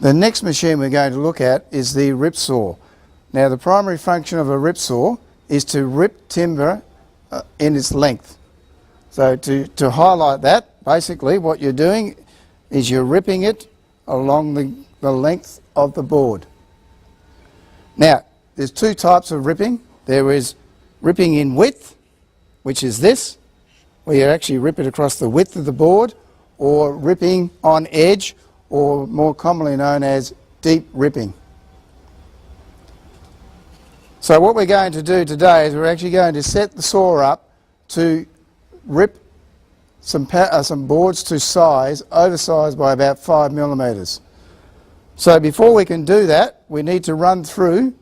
The next machine we're going to look at is the rip saw. Now the primary function of a rip saw is to rip timber in its length. So to highlight that, basically what you're doing is you're ripping it along the length of the board. Now there's two types of ripping. There is ripping in width, which is this, where you actually rip it across the width of the board, or ripping on edge, or more commonly known as deep ripping. So what we're going to do today is we're actually going to set the saw up to rip some boards to size, oversized by about 5 millimetres. So before we can do that, we need to run through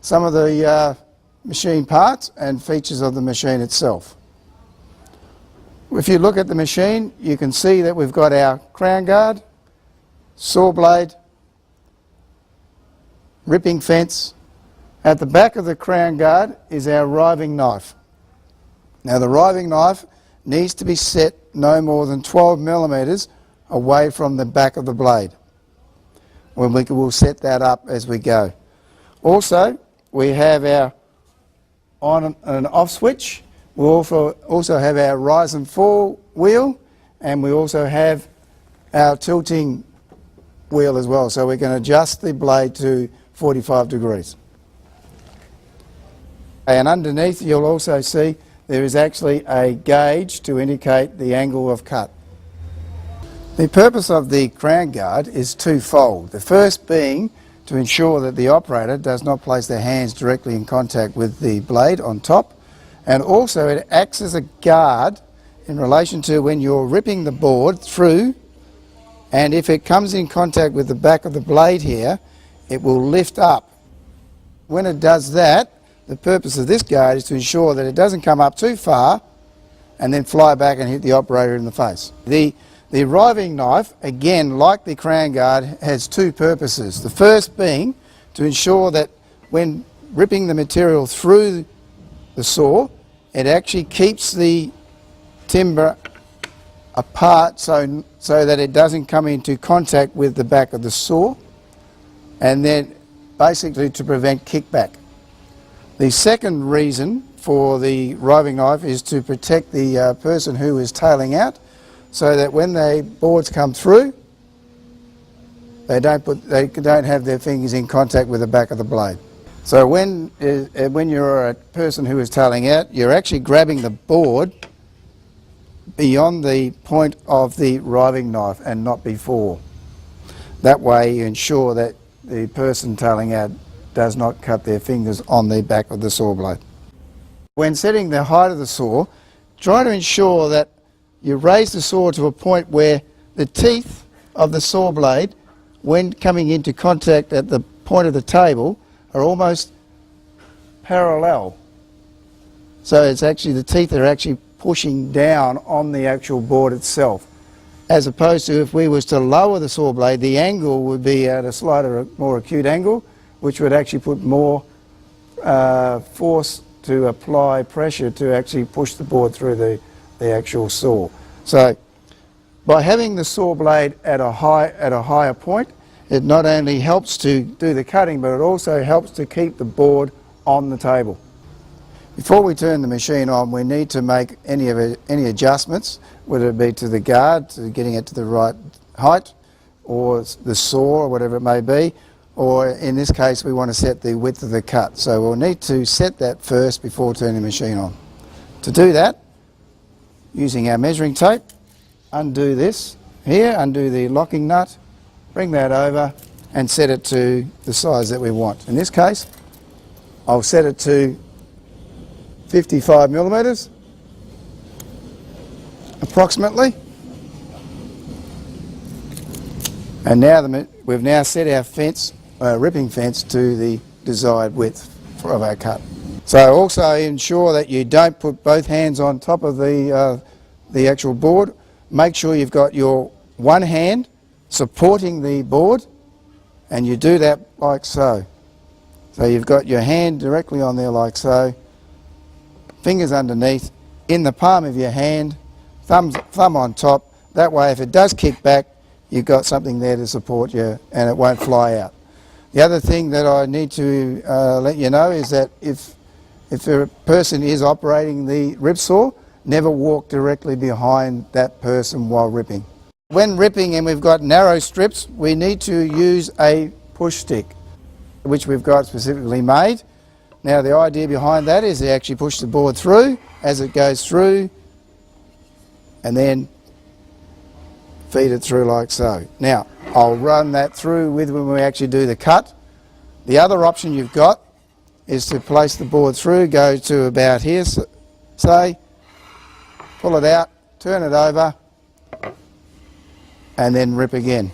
some of the machine parts and features of the machine itself. If you look at the machine, you can see that we've got our crown guard, saw blade, ripping fence. At the back of the crown guard is our riving knife. Now the riving knife needs to be set no more than 12 millimetres away from the back of the blade. We'll set that up as we go. Also, we have our on and off switch. We'll also have our rise and fall wheel, and we also have our tilting wheel as well, so we can adjust the blade to 45 degrees. And underneath you'll also see there is actually a gauge to indicate the angle of cut. The purpose of the crown guard is twofold. The first being to ensure that the operator does not place their hands directly in contact with the blade on top, and also it acts as a guard in relation to when you're ripping the board through, and if it comes in contact with the back of the blade here, it will lift up. When it does that, the purpose of this guard is to ensure that it doesn't come up too far and then fly back and hit the operator in the face. The riving knife, again, like the crown guard, has two purposes. The first being to ensure that when ripping the material through the saw, it actually keeps the timber apart so that it doesn't come into contact with the back of the saw, and then basically to prevent kickback. The second reason for the riving knife is to protect the person who is tailing out, so that when the boards come through, they don't have their fingers in contact with the back of the blade. So when you're a person who is tailing out, you're actually grabbing the board beyond the point of the riving knife and not before. That way you ensure that the person tailing out does not cut their fingers on the back of the saw blade. When setting the height of the saw, try to ensure that you raise the saw to a point where the teeth of the saw blade, when coming into contact at the point of the table, are almost parallel. So it's actually, the teeth are actually pushing down on the actual board itself. As opposed to if we was to lower the saw blade, the angle would be at a slightly more acute angle, which would actually put more force to apply pressure to actually push the board through the actual saw. So by having the saw blade at a higher point, it not only helps to do the cutting, but it also helps to keep the board on the table. Before we turn the machine on, we need to make any adjustments, whether it be to the guard, to getting it to the right height, or the saw, or whatever it may be, or in this case we want to set the width of the cut. So we'll need to set that first before turning the machine on. To do that, using our measuring tape, undo this here, undo the locking nut, bring that over and set it to the size that we want. In this case, I'll set it to 55 millimetres approximately, and now we've now set our ripping fence to the desired width of our cut. So also ensure that you don't put both hands on top of the actual board. Make sure you've got your one hand supporting the board, and you do that like so. So you've got your hand directly on there like so, fingers underneath, in the palm of your hand, thumb on top. That way if it does kick back, you've got something there to support you and it won't fly out. The other thing that I need to let you know is that if a person is operating the rip saw, never walk directly behind that person while ripping. When ripping and we've got narrow strips, we need to use a push stick, which we've got specifically made. Now the idea behind that is to actually push the board through as it goes through and then feed it through like so. Now I'll run that through with when we actually do the cut. The other option you've got is to place the board through, go to about here, say, pull it out, turn it over and then rip again.